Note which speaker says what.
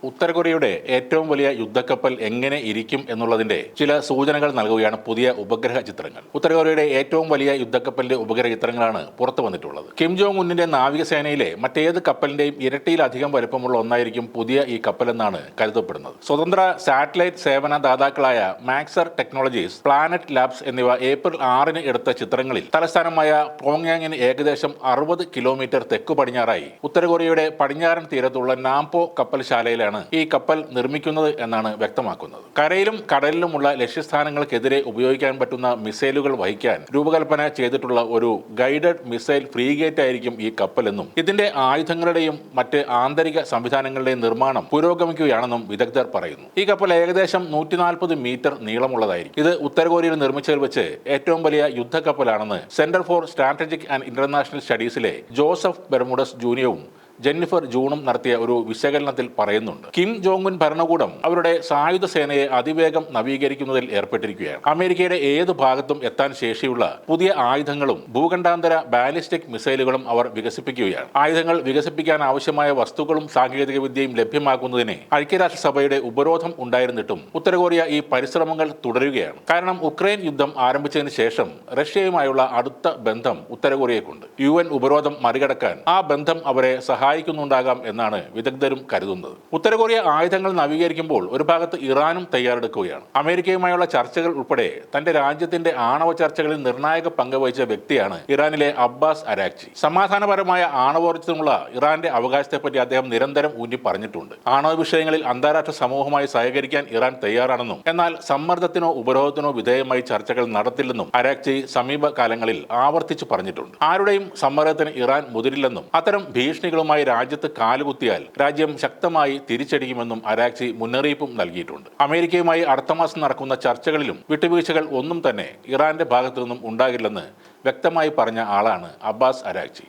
Speaker 1: ഉത്തര കൊറിയയുടെ ഏറ്റവും വലിയ യുദ്ധക്കപ്പൽ എങ്ങനെ ഇരിക്കും എന്നുള്ളതിന്റെ ചില സൂചനകൾ നൽകുകയാണ് പുതിയ ഉപഗ്രഹ ചിത്രങ്ങൾ. ഉത്തര കൊറിയയുടെ ഏറ്റവും വലിയ യുദ്ധക്കപ്പലിന്റെ ഉപഗ്രഹ ചിത്രങ്ങളാണ് പുറത്തു വന്നിട്ടുള്ളത്. കിം ജോങ് ഉന്നിന്റെ നാവികസേനയിലെ മറ്റേത് കപ്പലിന്റെയും ഇരട്ടിയിലധികം വലുപ്പമുള്ള ഒന്നായിരിക്കും പുതിയ ഈ കപ്പലെന്നാണ് കരുതപ്പെടുന്നത്. സ്വതന്ത്ര സാറ്റലൈറ്റ് സേവന ദാതാക്കളായ മാക്സർ ടെക്നോളജീസ്, പ്ലാനറ്റ് ലാബ്സ് എന്നിവ ഏപ്രിൽ 6 എടുത്ത ചിത്രങ്ങളിൽ തലസ്ഥാനമായ പ്യോങ്യാങ്ങിന് ഏകദേശം 60 കിലോമീറ്റർ തെക്കു പടിഞ്ഞാറായി ഉത്തര കൊറിയയുടെ പടിഞ്ഞാറൻ തീരത്തുള്ള നാംപോ കപ്പൽശാലയിലാണ് ഈ കപ്പൽ നിർമ്മിക്കുന്നത് എന്നാണ് വ്യക്തമാക്കുന്നത്. കരയിലും കടലിലുമുള്ള ലക്ഷ്യസ്ഥാനങ്ങൾക്കെതിരെ ഉപയോഗിക്കാൻ പറ്റുന്ന മിസൈലുകൾ വഹിക്കാൻ രൂപകൽപ്പന ചെയ്തിട്ടുള്ള ഒരു ഗൈഡഡ് മിസൈൽ ഫ്രീഗേറ്റ് ആയിരിക്കും ഈ കപ്പലെന്നും ഇതിന്റെ ആയുധങ്ങളുടെയും മറ്റ് ആന്തരിക സംവിധാനങ്ങളുടെയും നിർമ്മാണം പുരോഗമിക്കുകയാണെന്നും വിദഗ്ധർ പറയുന്നു. ഈ കപ്പൽ ഏകദേശം 140 മീറ്റർ നീളമുള്ളതായിരിക്കും. ഇത് ഉത്തര കൊറിയയിൽ നിർമ്മിച്ചതിൽ വെച്ച് ഏറ്റവും വലിയ യുദ്ധക്കപ്പലാണെന്ന് centre for strategic and international സ്റ്റഡീസിലെ ജോസഫ് ബെർമുഡസ് ജൂനിയറും ജെന്നിഫർ ജൂണും നടത്തിയ ഒരു വിശകലനത്തിൽ പറയുന്നുണ്ട്. കിം ജോങ് ഉൻ ഭരണകൂടം അവരുടെ സായുധ സേനയെ അതിവേഗം നവീകരിക്കുന്നതിൽ ഏർപ്പെട്ടിരിക്കുകയാണ്. അമേരിക്കയുടെ ഏത് ഭാഗത്തും എത്താൻ ശേഷിയുള്ള പുതിയ ആയുധങ്ങളും ഭൂഖണ്ഡാന്തര ബാലിസ്റ്റിക് മിസൈലുകളും അവർ വികസിപ്പിക്കുകയാണ്. ആയുധങ്ങൾ വികസിപ്പിക്കാൻ ആവശ്യമായ വസ്തുക്കളും സാങ്കേതിക വിദ്യയും ലഭ്യമാക്കുന്നതിന് ഐക്യരാഷ്ട്രസഭയുടെ ഉപരോധം ഉണ്ടായിരുന്നിട്ടും ഉത്തര കൊറിയ ഈ പരിശ്രമങ്ങൾ തുടരുകയാണ്. കാരണം ഉക്രൈൻ യുദ്ധം ആരംഭിച്ചതിന് ശേഷം റഷ്യയുമായുള്ള അടുത്ത ബന്ധം ഉത്തര കൊറിയക്കുണ്ട്. UN ഉപരോധം മറികടക്കാൻ ആ ബന്ധം അവരെ സഹായിക്കുന്നുണ്ടാകാം എന്നാണ് വിദഗ്ധരും കരുതുന്നത്. ഉത്തര കൊറിയ ആയുധങ്ങൾ നവീകരിക്കുമ്പോൾ ഒരു ഭാഗത്ത് ഇറാനും തയ്യാറെടുക്കുകയാണ്. അമേരിക്കയുമായുള്ള ചർച്ചകൾ ഉൾപ്പെടെ തന്റെ രാജ്യത്തിന്റെ ആണവ ചർച്ചകളിൽ നിർണായക പങ്ക് വഹിച്ച വ്യക്തിയാണ് ഇറാനിലെ അബ്ബാസ് അരാക്ചി. സമാധാനപരമായ ആണവോർജ്ജത്തിനുള്ള ഇറാന്റെ അവകാശത്തെപ്പറ്റി അദ്ദേഹം നിരന്തരം ഊന്നി പറഞ്ഞിട്ടുണ്ട്. ആണവ വിഷയങ്ങളിൽ അന്താരാഷ്ട്ര സമൂഹവുമായി സഹകരിക്കാൻ ഇറാൻ തയ്യാറാണെന്നും എന്നാൽ സമ്മർദ്ദത്തിനോ ഉപരോധത്തിനോ വിധേയമായി ചർച്ചകൾ നടത്തില്ലെന്നും അരാക്ചി സമീപകാലങ്ങളിൽ ആവർത്തിച്ചു പറഞ്ഞിട്ടുണ്ട്. ആരുടെയും സമ്മർദ്ദത്തിന് ഇറാൻ മുതിരില്ലെന്നും അത്തരം ഭീഷണികളുമായി രാജ്യത്ത് കാലുകുത്തിയാൽ രാജ്യം ശക്തമായി തിരിച്ചടിക്കുമെന്നും അരാക്ചി മുന്നറിയിപ്പും നൽകിയിട്ടുണ്ട്. അമേരിക്കയുമായി അടുത്ത മാസം നടക്കുന്ന ചർച്ചകളിലും വിട്ടുവീഴ്ചകൾ ഒന്നും തന്നെ ഇറാന്റെ ഭാഗത്തു നിന്നും ഉണ്ടാകില്ലെന്ന് വ്യക്തമായി പറഞ്ഞ ആളാണ് അബ്ബാസ് അരാക്ചി.